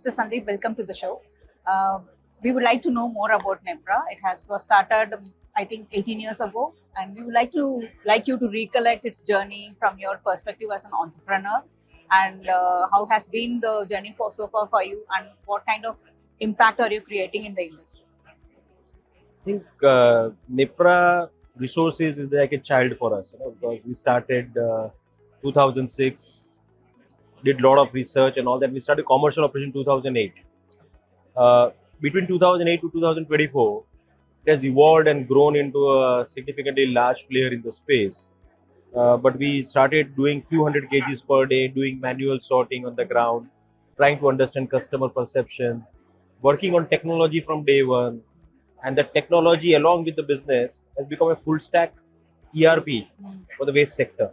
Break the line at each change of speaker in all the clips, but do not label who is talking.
Mr. Sandeep, welcome to the show. We would like to know more about NEPRA. Was started, I think, 18 years ago, and we would like you to recollect its journey from your perspective as an entrepreneur, and how has been the journey for so far for you, and what kind of impact are you creating in the industry?
I think NEPRA Resources is like a child for us, because we started 2006, did a lot of research and all that. We started commercial operation in 2008. Uh, Between 2008 to 2024, it has evolved and grown into a significantly large player in the space. But we started doing few hundred kgs per day, doing manual sorting on the ground, trying to understand customer perception, working on technology from day one, and the technology along with the business has become a full stack ERP for the waste sector.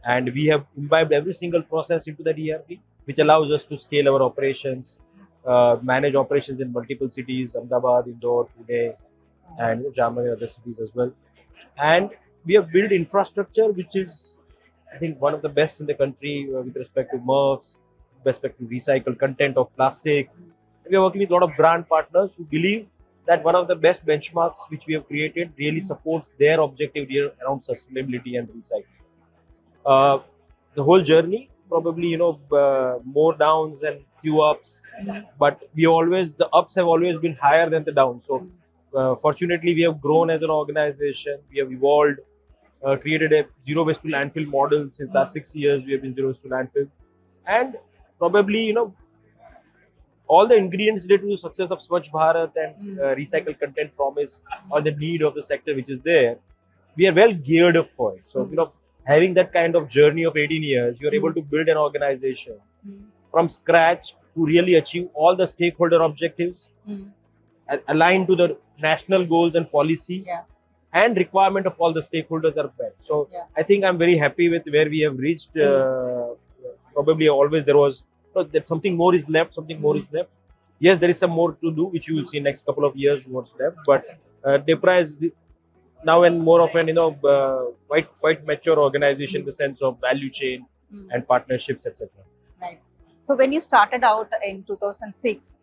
And we have imbibed every single process into that ERP, which allows us to scale our operations, manage operations in multiple cities, Ahmedabad, Indore, Pune, and Jammu and other cities as well. And we have built infrastructure which is, I think, one of the best in the country with respect to MRFs, with respect to recycled content of plastic. We are working with a lot of brand partners who believe that one of the best benchmarks which we have created really supports their objective here around sustainability and recycling. The whole journey, probably, more downs and few ups, but the ups have always been higher than the downs. So fortunately, we have grown as an organization. We have evolved, created a zero waste to landfill model. Since last 6 years, we have been zero waste to landfill, and probably, all the ingredients related to the success of Swachh Bharat and recycled content promise, or the need of the sector which is there, we are well geared up for it. So, having that kind of journey of 18 years, you're able to build an organization from scratch to really achieve all the stakeholder objectives, aligned to the national goals and policy, and requirement of all the stakeholders are met. So I think I'm very happy with where we have reached. Probably always there was that something more is left, Yes, there is some more to do, which you will see next couple of years what's left. But NEPRA is now and more of an quite mature organization in the sense of value chain and partnerships, etc.
Right. So when you started out in 2006,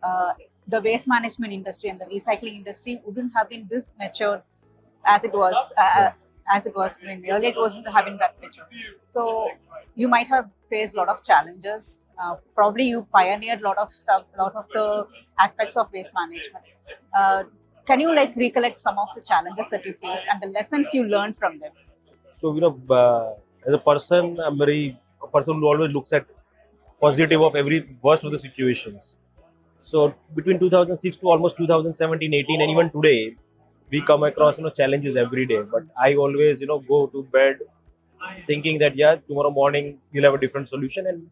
the waste management industry and the recycling industry wouldn't have been this mature as it was. Earlier it wasn't having that mature. So you might have faced a lot of challenges. Probably you pioneered a lot of stuff, a lot of the aspects of waste management. Can you recollect some of the challenges that you faced and the lessons you learned from them?
So, as a person, I'm a person who always looks at positive of every worst of the situations. So between 2006 to almost 2017, 18, and even today, we come across challenges every day. But I always go to bed thinking that tomorrow morning you'll have a different solution, and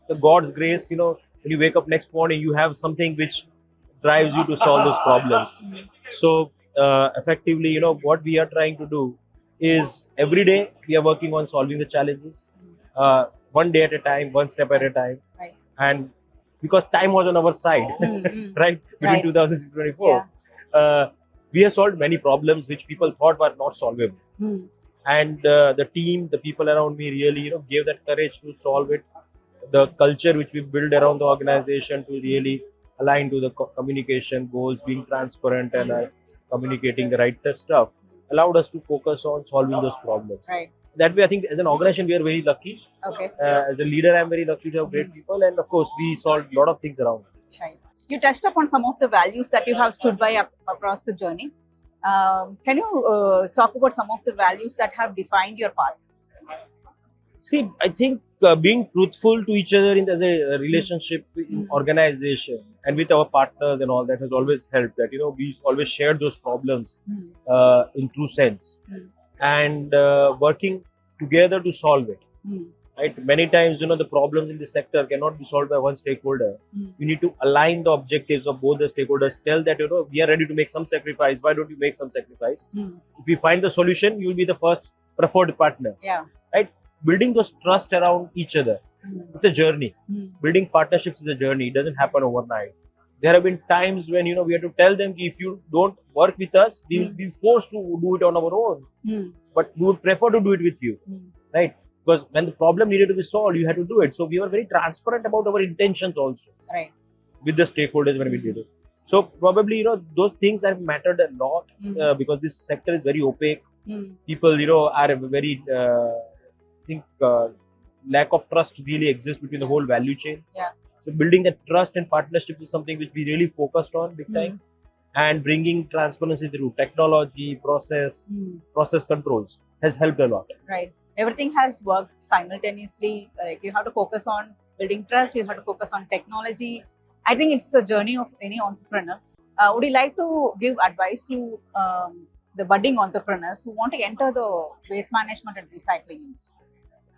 the God's grace, when you wake up next morning, you have something which drives you to solve those problems. So effectively, what we are trying to do is every day we are working on solving the challenges, one day at a time, one step at a time.
Right.
And because time was on our side, right, between 2006 and 2024, we have solved many problems which people thought were not solvable. And the team, the people around me really, gave that courage to solve it. The culture which we build around the organization to really align to the communication goals, being transparent and communicating the right stuff, allowed us to focus on solving those problems.
Right.
That way, I think as an organization, we are very lucky.
Okay.
As a leader, I'm very lucky to have great people, and of course, we solved a lot of things around it.
Right. You touched upon some of the values that you have stood by across the journey. Can you talk about some of the values that have defined your path?
See, I think being truthful to each other as a relationship in organization and with our partners and all that has always helped. That we always shared those problems in true sense, and working together to solve it. Right? Many times, the problems in the sector cannot be solved by one stakeholder. You need to align the objectives of both the stakeholders. Tell that we are ready to make some sacrifice. Why don't you make some sacrifice? If we find the solution, you will be the first preferred partner.
Yeah.
Right? Building those trust around each other. It's a journey. Building partnerships is a journey. It doesn't happen overnight. There have been times when we have to tell them, if you don't work with us, we will be forced to do it on our own. But we would prefer to do it with you, right? Because when the problem needed to be solved, you had to do it. So we were very transparent about our intentions also.
Right.
with the stakeholders when we did it. So probably those things have mattered a lot because this sector is very opaque. People are very think lack of trust really exists between the whole value chain.
Yeah.
So building that trust and partnerships is something which we really focused on big time, and bringing transparency through technology, process controls has helped a lot.
Right. Everything has worked simultaneously. Like you have to focus on building trust. You have to focus on technology. I think it's a journey of any entrepreneur. Would you like to give advice to the budding entrepreneurs who want to enter the waste management and recycling industry?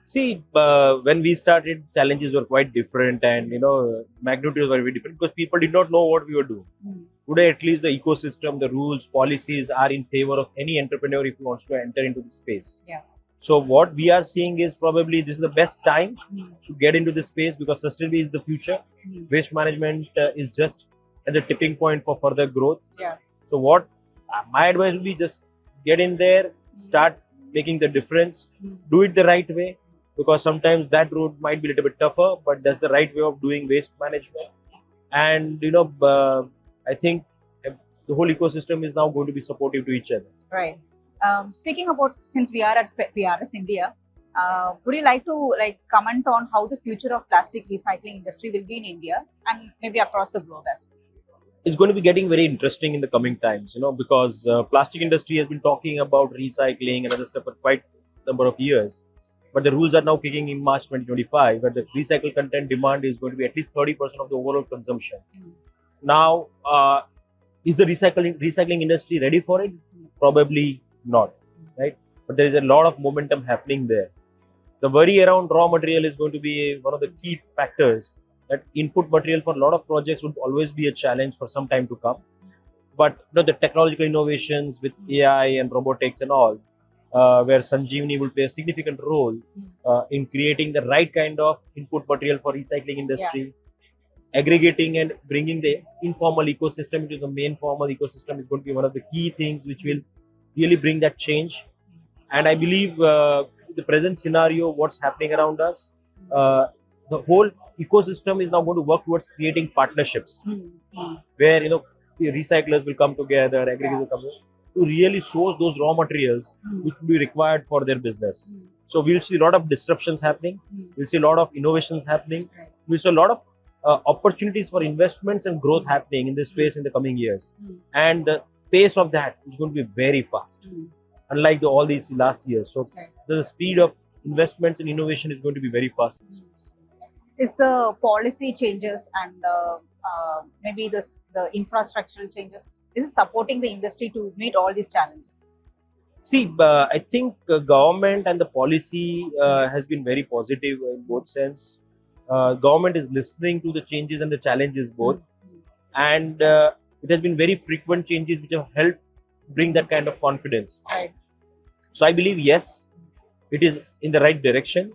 See, when we started, challenges were quite different, and magnitudes were very different because people did not know what we were doing. Today, at least the ecosystem, the rules, policies are in favor of any entrepreneur if he wants to enter into the space.
Yeah.
So what we are seeing is probably this is the best time to get into this space because sustainability is the future. Waste management is just at the tipping point for further growth.
Yeah.
So what my advice would be, just get in there, start making the difference, do it the right way, because sometimes that route might be a little bit tougher, but that's the right way of doing waste management. And I think the whole ecosystem is now going to be supportive to each other.
Right. Speaking about, since we are at PRS India, would you like to comment on how the future of plastic recycling industry will be in India and maybe across the globe as well?
It's going to be getting very interesting in the coming times, because plastic industry has been talking about recycling and other stuff for quite a number of years. But the rules are now kicking in March 2025, where the recycled content demand is going to be at least 30% of the overall consumption. Now, is the recycling industry ready for it? Probably not, right? But there is a lot of momentum happening there. The worry around raw material is going to be one of the key factors. That input material for a lot of projects would always be a challenge for some time to come. But the technological innovations with AI and robotics and all, where Sanjeevani will play a significant role in creating the right kind of input material for recycling industry, aggregating and bringing the informal ecosystem into the main formal ecosystem is going to be one of the key things which will really bring that change. And I believe the present scenario, what's happening around us, the whole ecosystem is now going to work towards creating partnerships where the recyclers will come together, aggregators will come together to really source those raw materials which will be required for their business. So we'll see a lot of disruptions happening. We'll see a lot of innovations happening. We'll see a lot of opportunities for investments and growth happening in this space in the coming years. And the pace of that is going to be very fast, unlike all these last years. So the speed of investments and innovation is going to be very fast in this space.
Is the policy changes and maybe the infrastructural changes, this is supporting the industry to meet all these challenges?
See, I think government and the policy has been very positive in both sense. Government is listening to the changes and the challenges both, and it has been very frequent changes which have helped bring that kind of confidence.
Right.
So I believe yes, it is in the right direction.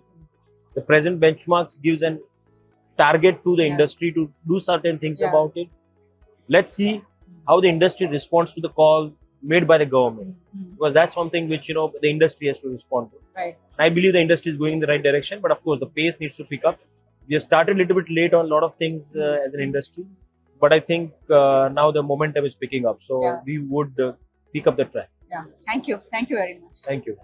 The present benchmarks gives an target to the industry to do certain things about it. Let's see how the industry responds to the call made by the government, because that's something which the industry has to respond to.
Right.
I believe the industry is going in the right direction, but of course the pace needs to pick up. We have started a little bit late on a lot of things as an industry, but I think now the momentum is picking up, so we would pick up the track.
Yeah. Thank you very much.
Thank you.